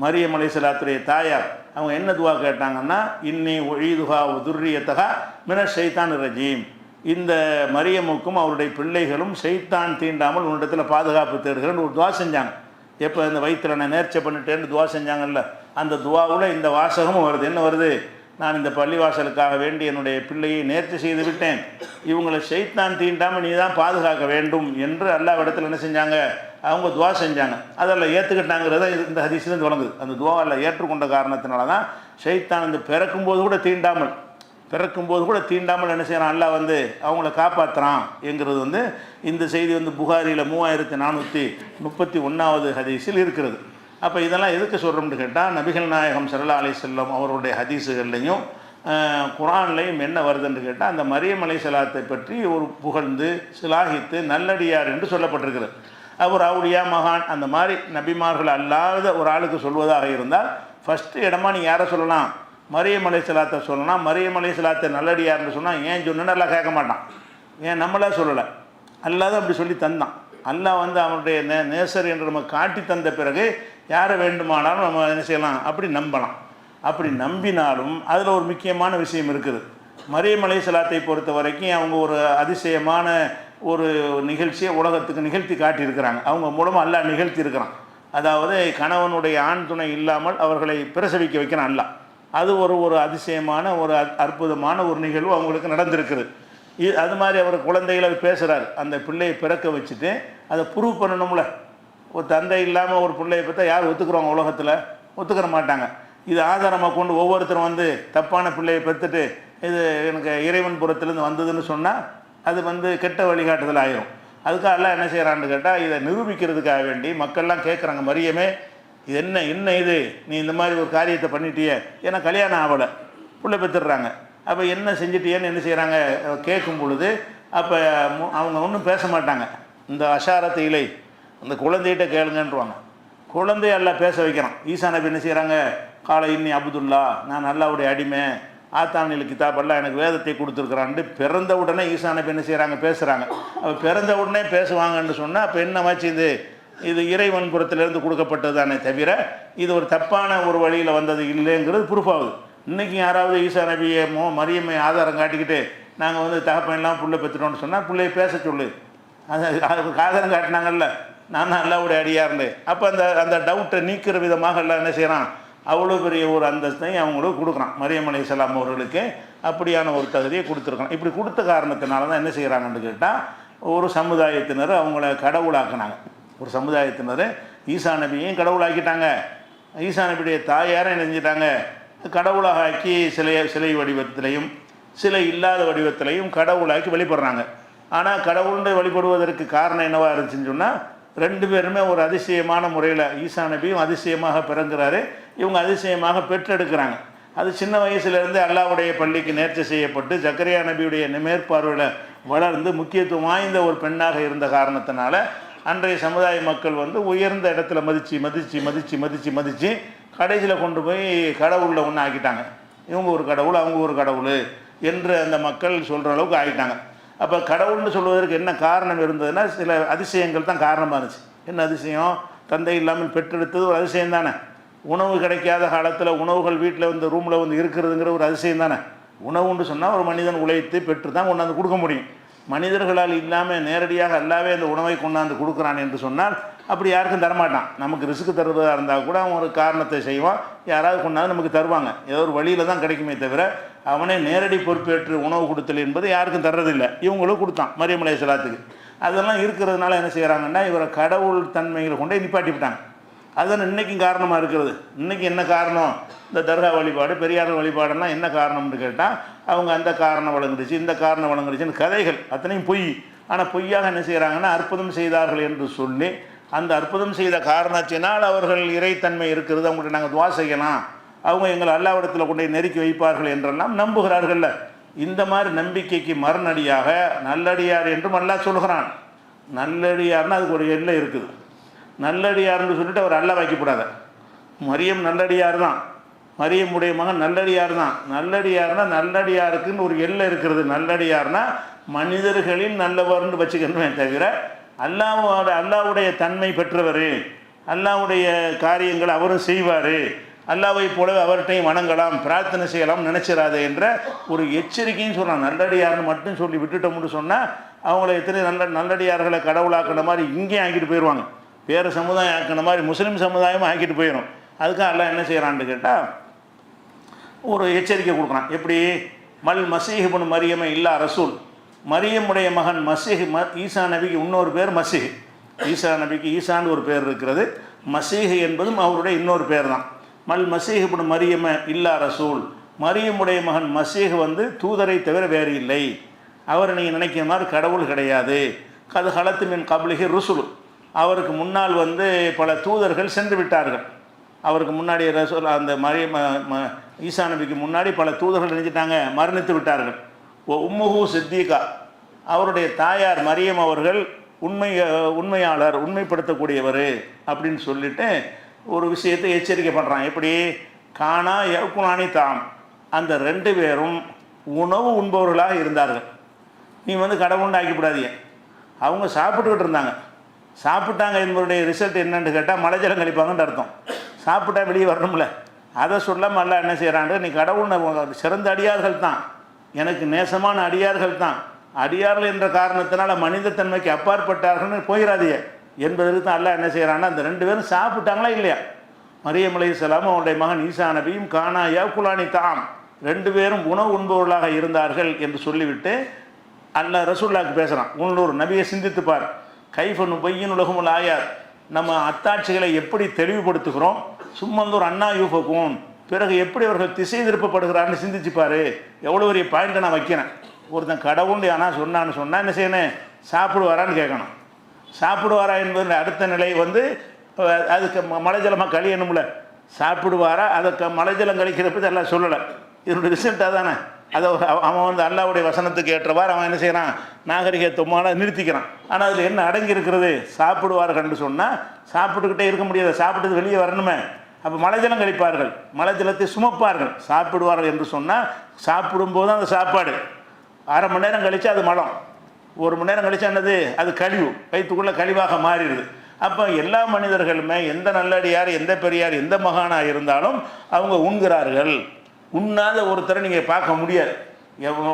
மரியம் அலைஹிஸ்ஸலாத்துடைய தாயார், அவங்க என்ன துவா கேட்டாங்கன்னா, இன்னி ஒழிதுஹா துர்ரியத்தகா மின ஷைத்தான் ரஜீம், இந்த மரியமுக்கும் அவருடைய பிள்ளைகளும் ஷைத்தான் தீண்டாமல் உன்னிடத்தில் பாதுகாப்பு தேடுகிறேன்னு ஒரு துவா செஞ்சாங்க. எப்போ இந்த வயிற்றில் நான் நேர்ச்சை பண்ணிட்டேன்னு துவா செஞ்சாங்கல்ல, அந்த துவாவில் இந்த வாசகமும் வருது. என்ன வருது? நான் இந்த பள்ளிவாசலுக்காக வேண்டி என்னுடைய பிள்ளையை நேர்ச்சி செய்து விட்டேன், இவங்களை ஷைத்தான் தீண்டாமல் நீ தான் பாதுகாக்க வேண்டும் என்று அல்லாஹ்விடத்தில் என்ன செஞ்சாங்க? அவங்க துவா செஞ்சாங்க. அதெல்லாம் ஏற்றுக்கிட்டாங்கிறத இந்த ஹதீஸ்லேருந்து தொடங்குது. அந்த துவாவில் ஏற்றுக்கொண்ட காரணத்தினால தான் ஷைத்தான் இந்த பிறக்கும்போது கூட தீண்டாமல் என்ன செய்கிறான்? அல்லாஹ் வந்து அவங்கள காப்பாற்றுறான் என்கிறது வந்து இந்த செய்தி வந்து புகாரியில் 3431வது ஹதீஸில் இருக்கிறது. அப்போ இதெல்லாம் எதுக்கு சொல்கிறோம்னு கேட்டால், நபிகள் நாயகம் ஸல்லல்லாஹு அலைஹி வஸல்லம் அவருடைய ஹதீஸுகள்லையும் குர்ஆன்லையும் என்ன வருதுன்னு கேட்டால், அந்த மரியம் அலைஹிஸ்ஸலாத்தை பற்றி ஒரு புகழ்ந்து சிலாகித்து நல்லடியார் என்று சொல்லப்பட்டிருக்கிறது. அவர் அவுலியா மகான் அந்த மாதிரி நபிமார்கள் அல்லாத ஒரு ஆளுக்கு சொல்வதாக இருந்தால், ஃபஸ்ட்டு இடமா நீ யாரை சொல்லலாம்? மரியம் அலைஹிஸ்ஸலாத்தை சொல்லலாம். மரியம் அலைஹிஸ்ஸலாத்தை நல்லடியார்னு சொன்னால் ஏன் சொன்னு எல்லாம் கேட்க மாட்டான். ஏன் நம்மளா சொல்லலை, அல்லாஹ் தான் அப்படி சொல்லி தந்தான். அல்லாஹ் வந்து அவனுடைய நேசர் என்று நம்ம காட்டி தந்த பிறகு யாரை வேண்டுமானாலும் நம்ம என்ன செய்யலாம்? அப்படி நம்பலாம். அப்படி நம்பினாலும் அதில் ஒரு முக்கியமான விஷயம் இருக்குது. மரியம் அலைஹிஸ்ஸலாத்தை பொறுத்த வரைக்கும் அவங்க ஒரு அதிசயமான ஒரு நிகழ்ச்சியை உலகத்துக்கு நிகழ்த்தி காட்டியிருக்கிறாங்க. அவங்க மூலமாக அல்லாஹ் நிகழ்த்தி இருக்கிறான். அதாவது கணவனுடைய ஆண் துணை இல்லாமல் அவர்களை பிரசவிக்க வைக்கிறான் அல்லாஹ். அது ஒரு அதிசயமான ஒரு அற்புதமான ஒரு நிகழ்வு அவங்களுக்கு நடந்திருக்குது. அது மாதிரி அவர் குழந்தைகளை பேசுகிறார். அந்த பிள்ளையை பிறக்க வச்சுட்டு அதை ப்ரூவ் பண்ணணும்ல. ஒரு தந்தை இல்லாமல் ஒரு பிள்ளையை பார்த்தா யார் ஒத்துக்குறவங்க? உலகத்தில் ஒத்துக்கிற மாட்டாங்க. இது ஆதாரமாக கொண்டு ஒவ்வொருத்தரும் வந்து தப்பான பிள்ளையை பெற்றுட்டு இது எனக்கு இறைவன் புறத்துலேருந்து வந்ததுன்னு சொன்னால் அது வந்து கெட்ட வழிகாட்டுதல் ஆயிரும். அதுக்காக எல்லாம் என்ன செய்கிறான்னு கேட்டால், இதை நிரூபிக்கிறதுக்காக வேண்டி மக்கள்லாம் கேட்குறாங்க, மரியமே இது என்ன இது, நீ இந்த மாதிரி ஒரு காரியத்தை பண்ணிட்டியே, ஏன்னா கல்யாணம் ஆகலை, பிள்ளை பெற்றுடுறாங்க, அப்போ என்ன செஞ்சிட்டியேன்னு என்ன செய்கிறாங்க கேட்கும் பொழுது, அப்போ அவங்க ஒன்றும் பேச மாட்டாங்க. இந்த அஷாரத்து இலை அந்த குழந்தைகிட்ட கேளுங்கன்றுவாங்க. குழந்தைய எல்லாம் பேச வைக்கிறான். ஈசா நபி என்ன செய்கிறாங்க? காலை இன்னி அப்துல்லா, நான் அல்லாஹ்வுடைய அடிமை, ஆத்தானில் கிதாபெல்லாம் எனக்கு வேதத்தை கொடுத்துருக்குறான்ட்டு பிறந்த உடனே ஈசா நபி என்ன செய்கிறாங்க? பேசுகிறாங்க. அப்போ பிறந்த உடனே பேசுவாங்கன்னு சொன்னால் அப்போ என்னமாச்சு? இது இறைவன் புறத்திலிருந்து கொடுக்கப்பட்டது தானே தவிர இது ஒரு தப்பான ஒரு வழியில் வந்தது இல்லைங்கிறது ப்ரூஃப் ஆகுது. இன்றைக்கி யாராவது ஈசா நபியை மரியம்மை ஆதாரம் காட்டிக்கிட்டு நாங்கள் வந்து தகப்பன் எல்லாம் புள்ளை பெற்றுட்டோம்னு சொன்னால் பிள்ளையை பேச சொல்லு. அதுக்கு ஆதாரம் காட்டினாங்கல்ல, நான் தான் அல்லாஹ்வுடைய அடியார்னு. அப்போ அந்த டவுட்டை நீக்கிற விதமாக எல்லாம் என்ன செய்கிறான்? அவ்வளோ பெரிய ஒரு அந்தஸ்தை அவங்களுக்கு கொடுக்குறான். மரியம் அலைஹிஸ்ஸலாம் அவர்களுக்கு அப்படியான ஒரு தகுதியை கொடுத்துருக்கான். இப்படி கொடுத்த காரணத்தினால தான் என்ன செய்கிறாங்கன்னு கேட்டால், ஒரு சமுதாயத்தினர் அவங்கள கடவுளாக்குனாங்க. ஒரு சமுதாயத்தினர் ஈசா நபியையும் கடவுளாக்கிட்டாங்க. ஈசா நபியுடைய தாயாரை நினைஞ்சிட்டாங்க கடவுளாக ஆக்கி சிலை வடிவத்திலையும் சிலை இல்லாத வடிவத்திலையும் கடவுளாக்கி வழிபடுறாங்க. ஆனால் கடவுள்னு வழிபடுவதற்கு காரணம் என்னவாக இருந்துச்சுன்னு சொன்னால், 2 பேருமே ஒரு அதிசயமான முறையில், ஈசா நபியும் அதிசயமாக பிறங்குறாரு, இவங்க அதிசயமாக பெற்றெடுக்கிறாங்க. அது சின்ன வயசுலேருந்து அல்லாஹ்வுடைய பள்ளிக்கு நேர்ச்சி செய்யப்பட்டு ஜக்கரியா நபியுடைய மேற்பார்வையில் வளர்ந்து முக்கியத்துவம் வாய்ந்த ஒரு பெண்ணாக இருந்த காரணத்தினால அன்றைய சமுதாய மக்கள் வந்து உயர்ந்த இடத்துல மதித்து கடைசியில் கொண்டு போய் கடவுளில் ஒன்று ஆக்கிட்டாங்க. இவங்க ஒரு கடவுள், அவங்க ஒரு கடவுள் என்று அந்த மக்கள் சொல்கிற அளவுக்கு ஆகிட்டாங்க. அப்போ கடவுள்னு சொல்வதற்கு என்ன காரணம் இருந்ததுன்னா, சில அதிசயங்கள் தான் காரணமாக இருந்துச்சு. என்ன அதிசயம்? தந்தை இல்லாமல் பெற்றெடுத்தது ஒரு அதிசயம் தானே. உணவு கிடைக்காத காலத்தில் உணவுகள் வீட்டில் வந்து ரூமில் வந்து இருக்கிறதுங்கிற ஒரு அதிசயம் தானே. உணவுன்னு சொன்னால் ஒரு மனிதன் உழைத்து பெற்று தான் கொண்டாந்து கொடுக்க முடியும். மனிதர்களால் இல்லாமல் நேரடியாக அல்லாவே அந்த உணவை கொண்டாந்து கொடுக்குறான் என்று சொன்னால் அப்படி யாருக்கும் தரமாட்டான். நமக்கு ரிஸ்க்கு தருவதாக இருந்தால் கூட அவன் ஒரு காரணத்தை செய்வான், யாராவது கொண்டாந்து நமக்கு தருவாங்க. ஏதோ ஒரு வழியில் தான் கிடைக்குமே தவிர அவனே நேரடி பொறுப்பேற்று உணவு கொடுத்தல் என்பது யாருக்கும் தர்றதில்லை. இவங்களும் கொடுத்தான் மரியம் அலைஹிஸ்ஸலாத்துக்கு. அதெல்லாம் இருக்கிறதுனால என்ன செய்கிறாங்கன்னா இவரை கடவுள் தன்மைகளை கொண்டே நிப்பாட்டி விட்டாங்க. அதுதான் இன்றைக்கும் காரணமாக இருக்கிறது. இன்றைக்கி என்ன காரணம்? இந்த தர்கா வழிபாடு, பெரியார் வழிபாடெல்லாம் என்ன காரணம்னு கேட்டால் அவங்க அந்த காரணம் வழங்குடுச்சு, இந்த காரணம் வழங்குடுச்சுன்னு கதைகள் அத்தனையும் பொய். ஆனால் பொய்யாக என்ன செய்கிறாங்கன்னா அற்புதம் செய்தார்கள் என்று சொல்லி அந்த அற்புதம் செய்த காரணத்தினால் அவர்கள் இறைத்தன்மை இருக்கிறது, அவங்கள்ட்ட நாங்கள் துவா செய்யலாம், அவங்க எங்களை அல்லாஹ்விடத்தில் கொண்டு நெருக்கி வைப்பார்கள் என்றெல்லாம் நம்புகிறார்கள்ல. இந்த மாதிரி நம்பிக்கைக்கு மறுநடியாக நல்லடியார் என்றும் அல்லாஹ் சொல்கிறான். நல்லடியார்னு அதுக்கு ஒரு எல்லை இருக்குது. நல்லடியார்னு சொல்லிட்டு அவர் அல்லாஹ் வைக்கப்படாத. மரியம் நல்லடியார் தான், மரியமுடைய மகன் நல்லடியார் தான். நல்லடியார்னா நல்லடியாருக்குன்னு ஒரு எல்லை இருக்கிறது. நல்லடியார்னா மனிதர்களில் நல்லவர்னு வச்சுக்கணுமே தவிர அல்லாஹ்வுடைய தன்மை பெற்றவர், அல்லாஹ்வுடைய காரியங்கள் அவரும் செய்வார், அல்லாஹ்வை போலவே அவர்கிட்டையும் வணங்கலாம், பிரார்த்தனை செய்யலாம் நினச்சிடாதே என்ற ஒரு எச்சரிக்கையும் சொல்கிறான். நல்லடியார்னு மட்டும் சொல்லி விட்டுட்டோம்னு சொன்னால் அவங்கள எத்தனை நல்லடியார்களை கடவுளாக்கின மாதிரி இங்கேயும் ஆக்கிட்டு போயிடுவாங்க. வேறு சமுதாயம் ஆக்கின மாதிரி முஸ்லீம் சமுதாயமும் ஆக்கிட்டு போயிடும். அதுக்காக அல்லாஹ் என்ன செய்கிறான்னு கேட்டால் ஒரு எச்சரிக்கை கொடுக்குறான். எப்படி? மல் மசீஹ் இப்னு மரியம இல்லா ரசூல், மரியமுடைய மகன் மசீஹ், ஈசா நபிக்கு இன்னொரு பேர் மசீஹ். ஈசா நபிக்கு ஈசான்னு ஒரு பேர் இருக்கிறது, மசீஹ் என்பதும் அவருடைய இன்னொரு பேர் தான். மல் மசீஹ் இப்னு மரியம இல்லா ரசூல், மரியமுடைய மகன் மசீஹ் தூதரை தவிர வேறு இல்லை, அவர் நீங்கள் நினைக்கிற மாதிரி கடவுள் கிடையாது. கது ஹலத்து மின் கப்லிஹி ருசுல், அவருக்கு முன்னால் பல தூதர்கள் சென்று விட்டார்கள். அவருக்கு முன்னாடி ரசூல் அந்த ஈசா நபிக்கு முன்னாடி பல தூதர்கள் நினைச்சிட்டாங்க, மரணித்து விட்டார்கள். உம்முஹு சித்திகா, அவருடைய தாயார் மரியம் அவர்கள் உண்மையாளர், உண்மைப்படுத்தக்கூடியவர் அப்படின்னு சொல்லிட்டு ஒரு விஷயத்தை எச்சரிக்கை பண்ணுறான். எப்படி? கானா யகுலானி தாம், அந்த ரெண்டு பேரும் உணவு உண்பவர்களாக இருந்தார்கள். நீ கடவுள்னு ஆக்கிவிடாதீங்க. அவங்க சாப்பிட்டுக்கிட்டு இருந்தாங்க. சாப்பிட்டாங்க என்பவருடைய ரிசல்ட் என்னன்னு கேட்டால் மலைஜலம் கழிப்பாங்கன்னு அர்த்தம். சாப்பிட்டா வெளியே வரணும்ல, அதை சொல்லாமல் அல்லாஹ் என்ன செய்கிறாங்க, நீ கடவுள் சிறந்த அடியார்கள் தான், எனக்கு நேசமான அடியார்கள் தான், அடியார்கள் என்ற காரணத்தினால மனிதத்தன்மைக்கு அப்பாற்பட்டார்கள்னு போயிடாதீங்க என்பதற்கு தான் அல்லாஹ் என்ன செய்கிறான்னா அந்த ரெண்டு பேரும் சாப்பிட்டாங்களா இல்லையா? மரியம் அலைஹிஸ்ஸலாம் அவருடைய மகன் ஈசா நபியும் கானா யகுலானி தாம், ரெண்டு பேரும் உணவு உண்பவர்களாக இருந்தார்கள் என்று சொல்லிவிட்டு அல்லாஹ் ரசூலுல்லாஹ்க்கு பேசுகிறான். உன்னொரு நபியை சிந்தித்துப்பார். கைஃபனு பையின் உலகமுல் ஆயார், நம்ம அத்தாட்சிகளை எப்படி தெளிவுபடுத்துகிறோம், சும்மந்தூர் அண்ணா யூஃபக்கும், பிறகு எப்படி அவர்கள் திசை திருப்பப்படுகிறான்னு சிந்திச்சுப்பார். எவ்வளோ பெரிய பாயிண்ட்டை நான் வைக்கிறேன். ஒருத்தன் கடவுள் ஆனால் சொன்னான்னு என்ன செய்யணும்? சாப்பிடுவாரான்னு கேட்கணும். சாப்பிடுவாரா என்பது அடுத்த நிலை அதுக்கு மலைஜலமாக கழியணும்ல. சாப்பிடுவாரா, அதுக்கு மலைஜலம் கழிக்கிறப்ப எல்லாம் சொல்லலை. இதனுடைய ரிசல்ட்டாக தானே அதை அவன் அல்லாஹ்வுடைய வசனத்துக்கு ஏற்றவாறு அவன் என்ன செய்கிறான், நாகரிகத்துவமான நிறுத்திக்கிறான். ஆனால் அதில் என்ன அடங்கி இருக்கிறது? சாப்பிடுவார்கள்னு சொன்னால் சாப்பிட்டுக்கிட்டே இருக்க முடியாது, சாப்பிட்டது வெளியே வரணுமே. அப்போ மலைஜலம் கழிப்பார்கள், மலைஜலத்தை சுமப்பார்கள். சாப்பிடுவார்கள் என்று சொன்னால் சாப்பிடும்போது அந்த சாப்பாடு அரை மணி நேரம் கழித்து அது மலம், ஒரு மணி நேரம் கழிச்சா என்னது, அது கழிவு, வயிற்றுக்குள்ளே கழிவாக மாறிடுது. அப்போ எல்லா மனிதர்களுமே எந்த நல்லடியார், எந்த பெரியார், எந்த மகானாக இருந்தாலும் அவங்க உண்கிறார்கள். உண்ணாத ஒருத்தரை நீங்கள் பார்க்க முடியாது.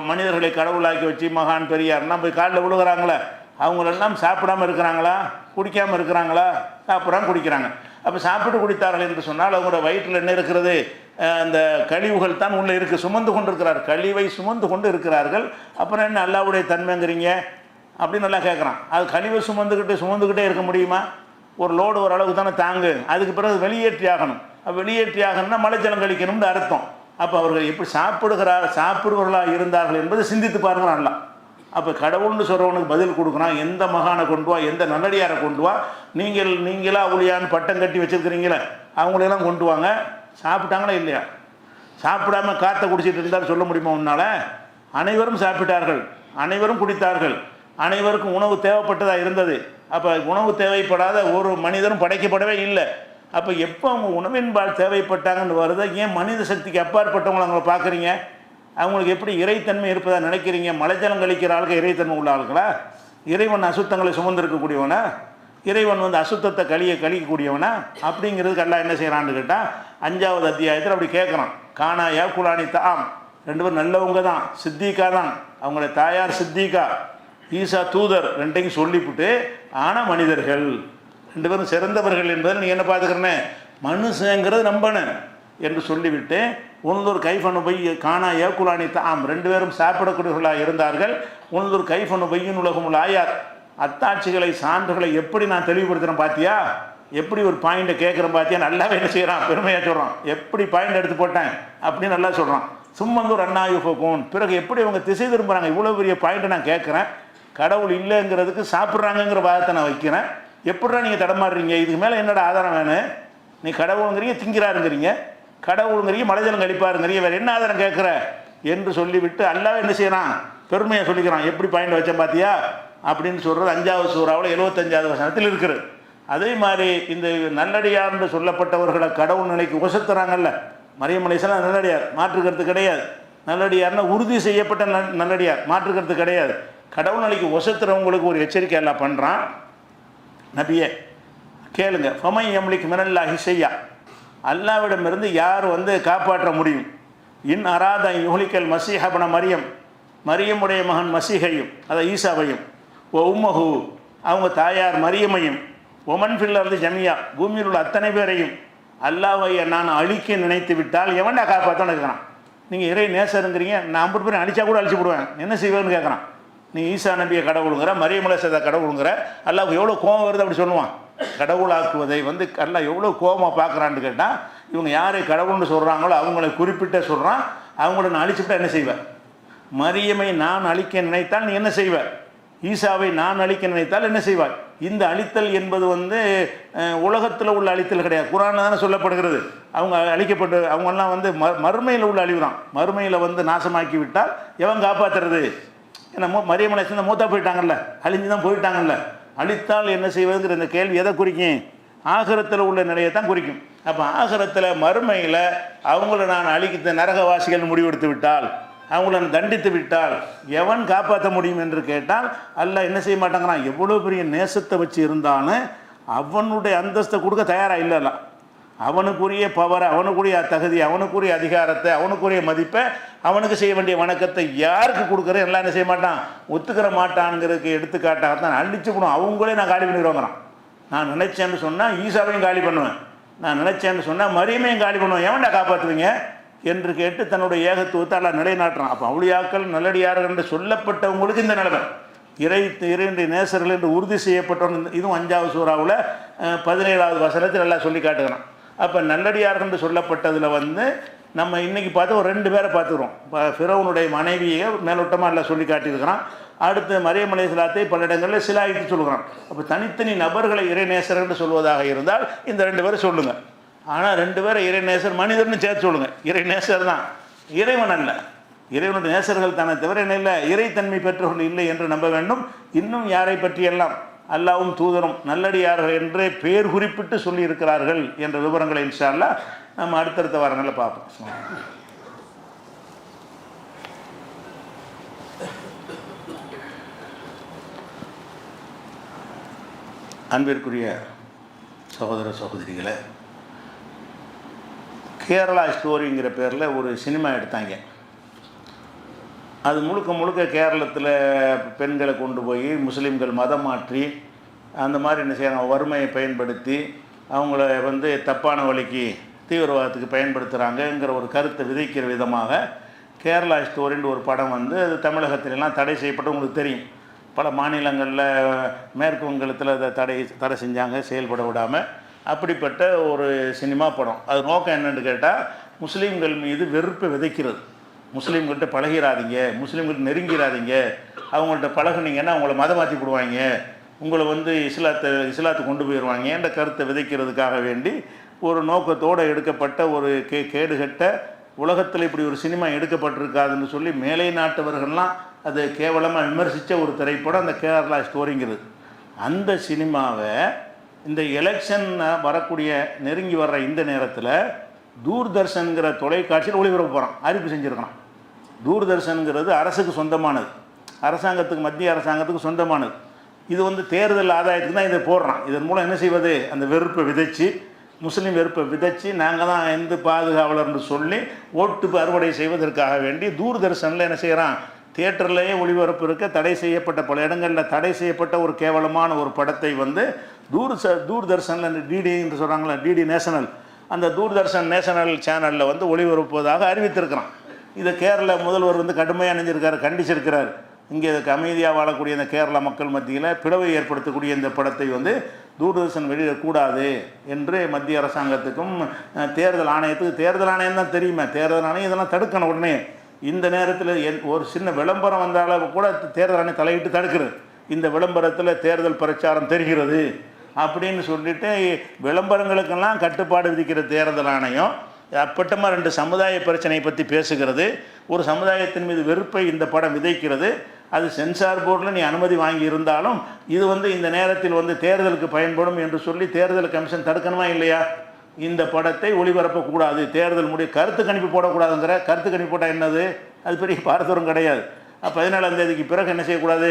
மனிதர்களை கடவுளாக்கி வச்சு மகான் பெரியார்னா போய் காலில் விழுகிறாங்களே, அவங்களெல்லாம் சாப்பிடாமல் இருக்கிறாங்களா, குடிக்காமல் இருக்கிறாங்களா? சாப்பிட்றாங்க, குடிக்கிறாங்க. அப்போ சாப்பிட்டு குடித்தார்கள் என்று சொன்னால் அவங்களோட வயிற்றில் என்ன இருக்கிறது? அந்த கழிவுகள் தான் உள்ளே இருக்குது, சுமந்து கொண்டு இருக்கிறார், கழிவை சுமந்து கொண்டு இருக்கிறார்கள். அப்புறம் என்ன அல்லாஹ்வுடைய தன்மைங்கிறீங்க அப்படின்னு நல்லா கேட்குறான். அது கழிவை சுமந்துக்கிட்டே இருக்க முடியுமா? ஒரு லோடு ஓரளவுக்கு தானே தாங்கு, அதுக்கு பிறகு வெளியேற்றி ஆகணும். வெளியேற்றி ஆகணும்னா மலைஜலம் கழிக்கணும்னு அர்த்தம். அப்போ அவர்கள் எப்படி சாப்பிடுவர்களாக இருந்தார்கள் என்பதை சிந்தித்து பாருங்களாம்ல. அப்போ கடவுள்னு சொல்கிறவனுக்கு பதில் கொடுக்குறான். எந்த மகானை கொண்டு வா, எந்த நல்லடியாரை கொண்டு வா, நீங்களா அவளியான்னு பட்டம் கட்டி வச்சுருக்கிறீங்களே அவங்களெல்லாம் கொண்டு வாங்க. சாப்பிட்டாங்களா இல்லையா? சாப்பிடாமல் காற்றை குடிச்சிட்டு இருந்தால் சொல்ல முடியுமா உன்னால்? அனைவரும் சாப்பிட்டார்கள், அனைவரும் குடித்தார்கள், அனைவருக்கும் உணவு தேவைப்பட்டதாக இருந்தது. அப்போ உணவு தேவைப்படாத ஒரு மனிதரும் படைக்கப்படவே இல்லை. அப்போ எப்போ அவங்க உணவின்பால் தேவைப்பட்டாங்கன்னு வருதோ, ஏன் மனித சக்திக்கு அப்பாற்பட்டவங்களை அவங்கள பார்க்குறீங்க? அவங்களுக்கு எப்படி இறைத்தன்மை இருப்பதாக நினைக்கிறீங்க? மலைஜலம் கழிக்கிற ஆளுக்கு இறைத்தன்மை உள்ள ஆளுங்களா? இறைவன் அசுத்தங்களை சுமந்திருக்கக்கூடியவனா? இறைவன் அசுத்தத்தை கழிக்கக்கூடியவனா? அப்படிங்கிறதுக்கு அல்லாஹ் என்ன செய்கிறான்னு கேட்டால் 5வது அத்தியாயத்தில் அப்படி கேட்குறான். கானா யகுலானி தாம், ரெண்டு பேரும் நல்லவங்க தான், சித்திகா தான், அவங்களுடைய தாயார் சித்திகா, ஈசா தூதர், ரெண்டையும் சொல்லிவிட்டு ஆனால் மனிதர்கள் ரெண்டு பேரும் சிறந்தவர்கள் என்பதை நீ என்ன பார்த்துக்கிறனே, மனுஷங்கிறது நம்பணும் என்று சொல்லிவிட்டு உனதொரு கைஃபனு பை கானா யகுலானி தாம், ரெண்டு பேரும் சாப்பிடக்கூடியவர்களாக இருந்தார்கள். உனதொரு கைஃபனு பையின் உலகமுல் ஆயார், அத்தாட்சிகளை சான்றுகளை எப்படி நான் தெளிவுபடுத்துகிறேன் பார்த்தியா, எப்படி ஒரு பாயிண்ட்டை கேட்குறேன் பார்த்தியா, நல்லாவே என்ன செய்கிறான், பெருமையாக சொல்கிறான், எப்படி பாயிண்ட் எடுத்து போட்டேன் அப்படின்னு நல்லா சொல்கிறான். சும்மந்தூர் அண்ணாயுஃபோன், பிறகு எப்படி அவங்க திசை திரும்புகிறாங்க, இவ்வளோ பெரிய பாயிண்ட்டை நான் கேட்குறேன், கடவுள் இல்லைங்கிறதுக்கு சாப்பிட்றாங்கங்கிற வாதத்தை நான் வைக்கிறேன், எப்படிடா நீங்கள் தடமாடுறீங்க, இதுக்கு மேலே என்னோட ஆதாரம் வேணும், நீ கடவுளுங்கிறீங்க, திங்கிறாருங்கிறீங்க, கடவுளுங்கிறீங்க, மலைஜலம் கழிப்பாருங்கிறீங்க, வேறு என்ன ஆதாரம் கேட்குற என்று சொல்லிவிட்டு அல்லாஹ் என்ன செய்யறான், பெருமையாக சொல்லிக்கிறான், எப்படி பாயிண்ட் வச்சேன் பார்த்தியா அப்படின்னு சொல்கிறது 5வது சூறாவில் 75வது வசனத்தில் இருக்குது. அதே மாதிரி இந்த நல்லடியார்னு சொல்லப்பட்டவர்களை கடவுள் நிலைக்கு உசத்துறாங்கல்ல, மரியம் அலைஹிஸ்ஸலாம் நல்லடியார், மாற்றுக்கிறது கிடையாது. நல்லடியார்னா உறுதி செய்யப்பட்ட நல்லடியார், மாற்றுக்கிறது கிடையாது. கடவுள் நிலைக்கு உசத்துறவங்களுக்கு ஒரு எச்சரிக்கை எல்லாம் பண்ணுறான். நபியே கேளுங்க, ஃபமை யம்லிக் மினல்லாஹி ஷையா, அல்லாவிடமிருந்து யார் காப்பாற்ற முடியும், இன் அராத யுஹ்லிக்கல் மஸீஹ இப்ன மரியம், மரியமுடைய மகன் மசீகையும், அதை ஈசாவையும், ஓ உம்மஹு அவங்க தாயார் மரியமையும், ஒமன் ஃபில்லர்ந்து ஜமியா பூமியில் உள்ள அத்தனை பேரையும் அல்லாவை நான் அழிக்க நினைத்து விட்டால் எவன்டா காப்பாற்றோன்னு கேட்குறான். நீங்கள் இறை நேசருங்கிறீங்க, நான் 50 பேரை அழிச்சா கூட அழிச்சு விடுவேன், என்ன செய்வேன்னு கேட்குறான். நீ ஈசா நபியை கடவுளுங்கிற, மரியம் அலைஹிஸ்ஸலாத்தை கடவுளுங்கிற, அல்லாவுக்கு எவ்வளோ கோபம் வருது அப்படி சொல்லுவான். கடவுளாக்குவதை அல்லாஹ் எவ்வளோ கோபமாக பார்க்குறான்னு கேட்டால், இவங்க யாரை கடவுள்னு சொல்கிறாங்களோ அவங்களை குறிப்பிட்ட சொல்கிறான், அவங்கள நான் அழிச்சுவிட்டா என்ன செய்வேன், மரியமை நான் அழிக்க நினைத்தால் நீ என்ன செய்வ, ஈசாவை நான் அழிக்க நினைத்தால் என்ன செய்வாய். இந்த அழித்தல் என்பது உலகத்தில் உள்ள அழித்தல் கிடையாது, குர்ஆன்ல தானே சொல்லப்படுகிறது. அவங்க அழிக்கப்பட்டு அவங்கெல்லாம் மறுமையில் உள்ள அழிவுறான், மறுமையில் நாசமாக்கி விட்டால் எவன் காப்பாற்றுறது, ஏன்னா மரியம் அலைஹிஸ்ஸலாம் மூத்தா போயிட்டாங்கல்ல, அழிஞ்சு தான் போயிட்டாங்கல்ல, அழித்தால் என்ன செய்வதுங்கிற இந்த கேள்வி எதை குறிக்கும், ஆகிரத்தில் உள்ள நிலையை தான் குறிக்கும். அப்போ ஆகிரத்தில் மறுமையில் அவங்கள நான் அழிக்க நரகவாசிகள் முடிவெடுத்து விட்டால், அவங்கள தண்டித்து விட்டால் எவன் காப்பாற்ற முடியும் என்று கேட்டால் அல்லாஹ் என்ன செய்ய மாட்டாங்கிறான். எவ்வளோ பெரிய நேசத்தை வச்சு இருந்தாலும் அவனுடைய அந்தஸ்தை கொடுக்க தயாராக இல்லைல்ல, அவனுக்குரிய பவரை, அவனுக்குரிய தகுதி, அவனுக்குரிய அதிகாரத்தை, அவனுக்குரிய மதிப்பை, அவனுக்கு செய்ய வேண்டிய வணக்கத்தை யாருக்கு கொடுக்குற எல்லாம் என்ன செய்ய மாட்டான், ஒத்துக்கிற மாட்டான்ங்கிறதுக்கு எடுத்துக்காட்டாகத்தான் அழிச்சு போடும். அவங்களே நான் காலி பண்ணிடுவாங்கிறான். நான் நினைச்சேன்னு சொன்னால் ஈசாவையும் காலி பண்ணுவேன், நான் நினைச்சேன்னு சொன்னால் மரியமையும் காலி பண்ணுவேன், எவன்டா காப்பாற்றுவீங்க என்று கேட்டு தன்னுடைய ஏகத்துவத்தை அல்லாஹ் நிலைநாட்டுறான். அப்போ அவுலியாக்கள் நல்லடியார்கள் என்று சொல்லப்பட்டவங்களுக்கு இந்த நிலைமை, இறைவனுடைய நேசர்கள் என்று உறுதி செய்யப்பட்டவன். இதுவும் 5வது சூறாவில் 17வது வசனத்தில் எல்லாம் சொல்லி காட்டுகிறான். அப்போ நல்லடியார்கள் என்று சொல்லப்பட்டதில் நம்ம இன்றைக்கி பார்த்து ஒரு 2 பேரை பார்த்துக்கிறோம். இப்போ ஃபிரௌனுடைய மனைவியை மேலோட்டமாக எல்லாம் சொல்லி காட்டியிருக்கிறான். அடுத்து மரியம் அலைஹிஸ்ஸலாத்தை பல இடங்களில் சிலாயித்து சொல்கிறான். அப்போ தனித்தனி நபர்களை இறைநேசர்கள் என்று சொல்வதாக இருந்தால் இந்த 2 பேரை சொல்லுங்கள். ஆனால் 2 பேரை இறைநேசர் மனிதர்னு சேர்த்து சொல்லுங்கள். இறைநேசர் தான், இறைவன் அல்ல. இறைவனுடைய நேசர்கள் தானே தவிர என்ன இல்லை, இறைத்தன்மை பெற்றவர்கள் இல்லை என்று நம்ப வேண்டும். இன்னும் யாரை பற்றியெல்லாம் அல்லாவும் தூதரும் நல்லடியார்கள் என்றே பேர் குறிப்பிட்டு சொல்லியிருக்கிறார்கள் என்ற விவரங்களை இன்ஷா அல்லாஹ் நம்ம அடுத்தடுத்த வாரங்களில் பார்ப்போம். அன்பிற்குரிய சகோதர சகோதரிகளை, கேரளா ஸ்டோரிங்கிற பேரில் ஒரு சினிமா எடுத்தாங்க. அது முழுக்க முழுக்க கேரளத்தில் பெண்களை கொண்டு போய் முஸ்லீம்கள் மதம் மாற்றி அந்த மாதிரி என்ன செய்யறாங்க, வறுமையை பயன்படுத்தி அவங்கள தப்பான வழிக்கு தீவிரவாதத்துக்கு பயன்படுத்துகிறாங்கங்கிற ஒரு கருத்தை விதைக்கிற விதமாக கேரளா ஸ்டோரின்னு ஒரு படம் அது தமிழகத்திலலாம் தடை செய்யப்பட்டு உங்களுக்கு தெரியும். பல மாநிலங்களில் மேற்கு வங்கத்தில் அதை தடை செஞ்சாங்க, செயல்பட விடாமல். அப்படிப்பட்ட ஒரு சினிமா படம். அது நோக்கம் என்னென்னு கேட்டால், முஸ்லீம்கள் மீது வெறுப்பை விதைக்கிறது. முஸ்லீம்கள்கிட்ட பழகிறாதீங்க, முஸ்லீம்கள்ட்ட நெருங்கிறாதீங்க, அவங்கள்ட்ட பழகுனீங்கன்னா அவங்கள மதம் மாற்றி போடுவாங்க, உங்களை இஸ்லாத்தை கொண்டு போயிடுவாங்க என்ற கருத்தை விதைக்கிறதுக்காக வேண்டி ஒரு நோக்கத்தோடு எடுக்கப்பட்ட ஒரு கேடுகட்ட, உலகத்தில் இப்படி ஒரு சினிமா எடுக்கப்பட்டிருக்காதுன்னு சொல்லி மேலை நாட்டவர்கள்லாம் அது கேவலமாக விமர்சித்த ஒரு திரைப்படம் அந்த கேரளா ஸ்டோரிங்கிறது. அந்த சினிமாவை இந்த எலெக்ஷன் வரக்கூடிய நெருங்கி வர்ற இந்த நேரத்தில் தூர்தர்ஷன்கிற தொலைக்காட்சியில் ஒளிபரப்பு போகிறான், அறிவிப்பு செஞ்சுருக்கான். தூர்தர்ஷனுங்கிறது அரசுக்கு சொந்தமானது, அரசாங்கத்துக்கு, மத்திய அரசாங்கத்துக்கு சொந்தமானது. இது தேர்தல் ஆதாயத்துக்கு தான் இதை போடுறான். இதன் மூலம் என்ன செய்வது, அந்த வெறுப்பை விதைச்சி, முஸ்லீம் வெறுப்பை விதைச்சி, நாங்கள் தான் எந்த பாதுகாவலர்னு சொல்லி ஓட்டு அறுவடை செய்வதற்காக வேண்டி தூர்தர்ஷனில் என்ன செய்கிறான், தியேட்டர்லேயே ஒளிபரப்பு இருக்க தடை செய்யப்பட்ட பல இடங்களில் தடை செய்யப்பட்ட ஒரு கேவலமான ஒரு படத்தை தூர்தர்ஷனில் டிடி என்று சொல்கிறாங்களா, டிடி நேஷனல், அந்த தூர்தர்ஷன் நேஷனல் சேனலில் ஒளிபரப்புவதாக அறிவித்திருக்கிறான். இதை கேரள முதல்வர் கடுமையாக அணிஞ்சிருக்காரு, கண்டிச்சிருக்கிறார். இங்கே அமைதியாக வாழக்கூடிய இந்த கேரள மக்கள் மத்தியில் பிளவை ஏற்படுத்தக்கூடிய இந்த படத்தை வந்து தூர்தர்ஷன் வெளியிடக்கூடாது என்று மத்திய அரசாங்கத்துக்கும் தேர்தல் ஆணையம் தான் தெரியுமே, தேர்தல் ஆணையம் இதெல்லாம் தடுக்கணும். உடனே இந்த நேரத்தில் ஒரு சின்ன விளம்பரம் வந்தாலும் கூட தேர்தல் ஆணையம் தலையிட்டு தடுக்கிறது. இந்த விளம்பரத்தில் தேர்தல் பிரச்சாரம் தெரிகிறது அப்படின்னு சொல்லிட்டு விளம்பரங்களுக்கெல்லாம் கட்டுப்பாடு விதிக்கிற தேர்தல் ஆணையம் அப்பட்டமாக 2 சமுதாய பிரச்சனையை பற்றி பேசுகிறது. ஒரு சமுதாயத்தின் மீது வெறுப்பை இந்த படம் விதைக்கிறது. அது சென்சார் போர்டில் நீ அனுமதி வாங்கி இருந்தாலும் இது வந்து இந்த நேரத்தில் வந்து தேர்தலுக்கு பயன்படும் என்று சொல்லி தேர்தல் கமிஷன் தடுக்கணுமா இல்லையா? இந்த படத்தை ஒளிபரப்பக்கூடாது, தேர்தல் கருத்து கணிப்பு போடக்கூடாதுங்கிற. கருத்து கணிப்பு போட்டால் என்னது? அது பெரிய பாரதூரம் கிடையாது. 17ஆம் தேதிக்கு பிறகு என்ன செய்யக்கூடாது?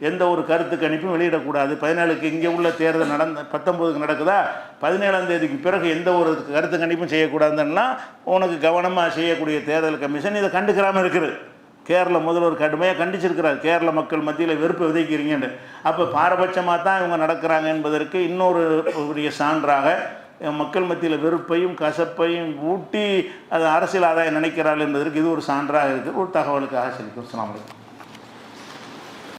எந்த ஒரு கருத்து கணிப்பும் வெளியிடக்கூடாது. 17க்கு இங்கே உள்ள தேர்தல் 19க்கு நடக்குதா, 17ஆம் தேதிக்கு பிறகு எந்த ஒரு கருத்து கணிப்பும் செய்யக்கூடாதுன்னா உனக்கு கவனமாக செய்யக்கூடிய தேர்தல் கமிஷன் இதை கண்டுக்கிறாமல் இருக்குது. கேரள முதல்வர் கடுமையாக கண்டிச்சிருக்கிறார், கேரள மக்கள் மத்தியில் வெறுப்பு விதைக்கிறீங்கன்னு. அப்போ பாரபட்சமாக தான் இவங்க நடக்கிறாங்க என்பதற்கு இன்னொரு பெரிய சான்றாக மக்கள் மத்தியில் வெறுப்பையும் கசப்பையும் ஊட்டி அது அரசியல் ஆதாயம் நினைக்கிறாள் என்பதற்கு இது ஒரு சான்றாக இருக்குது. ஒரு தகவலுக்காக சொல்லிக்கிறோம். அஸ்ஸலாமு அலைக்கும்.